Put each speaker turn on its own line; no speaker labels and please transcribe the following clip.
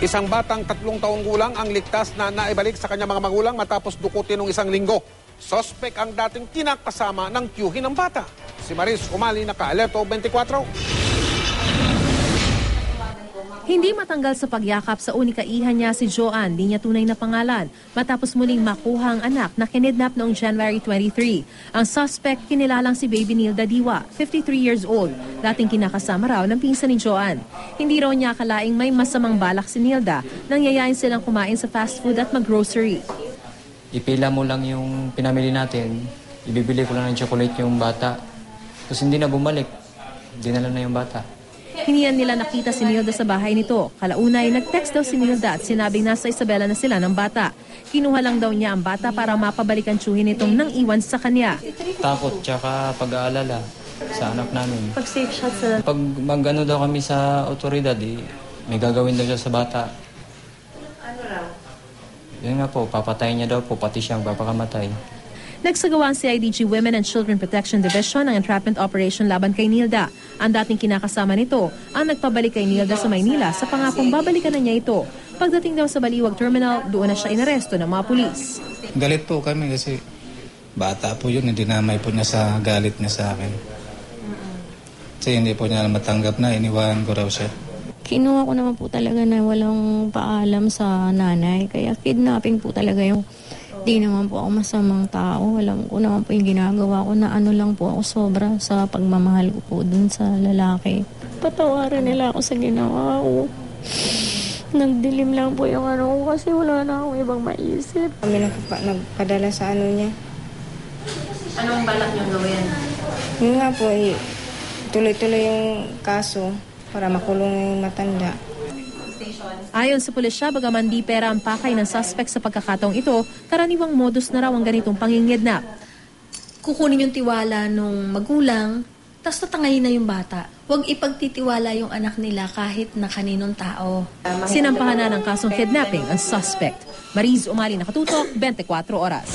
Isang batang 3 taong gulang ang ligtas na naibalik sa kanyang mga magulang matapos dukutin ng 1 linggo. Sospek ang dating kinakasama ng tiyuhin ng bata. Si Maris Umali, naka-alerto 24.
Hindi matanggal sa pagyakap sa unikaihan niya si Joanne, di niya tunay na pangalan, matapos muling makuha ang anak na kinidnap noong January 23. Ang suspect kinilalang si Baby Nilda Diwa, 53 years old, dating kinakasama raw ng pinsan ni Joanne. Hindi raw niya akalaing may masamang balak si Nilda nang yayain silang kumain sa fast food at mag-grocery.
Ipila mo lang yung pinamili natin, ibibili ko lang ng chocolate yung bata. Tapos hindi na bumalik, dinala na yung bata.
Hindi nila nakita si Nilda sa bahay nito. Kalaunay, nag-text daw si Nilda at sinabing nasa Isabela na sila ng bata. Kinuha lang daw niya ang bata para mapabalikan tiyuhin nitong nang iwan sa kanya.
Takot tsaka pag-aalala sa anak namin.
Pag safe shot sa...
Pag mag-ano daw kami sa otoridad, may gagawin daw siya sa bata.
Ano raw?
Yun nga po, papatayin niya daw po, pati siyang papakamatay.
Nagsagawa ang CIDG Women and Children Protection Division ng entrapment operation laban kay Nilda. Ang dating kinakasama nito ang nagpabalik kay Nilda sa Maynila sa pangakong babalikan na niya ito. Pagdating daw sa Baliwag Terminal, doon na siya inaresto ng mga pulis.
Galit po kami kasi bata po yun, hindi namay po niya sa galit niya sa akin. Kasi hindi po niya matanggap na iniwan ko raw siya.
Kinuha ko naman po talaga na walang paalam sa nanay. Kaya kidnapping po talaga yung... Di naman po ako masamang tao. Alam ko naman po yung ginagawa ko na ano lang po ako sobra sa pagmamahal ko po dun sa lalaki. Patawarin nila ako sa ginawa ko. Nagdilim lang po yung ano ko kasi wala na akong ibang maisip.
Kami nagpadala sa ano niya.
Anong balak niyong gawin?
Yun nga po, tuloy-tuloy yung kaso para makulong yung matanda.
Ayon sa pulisya, bagaman di pera ang pakay ng suspect sa pagkakataong ito, karaniwang modus na raw ang ganitong pangingidnap.
Kukunin yung tiwala nung magulang, tapos tatangayin na yung bata. Huwag ipagtitiwala yung anak nila kahit na kaninong tao.
Sinampahan na ng kasong kidnapping ang suspect. Maris Umali, nakatutok, 24 oras.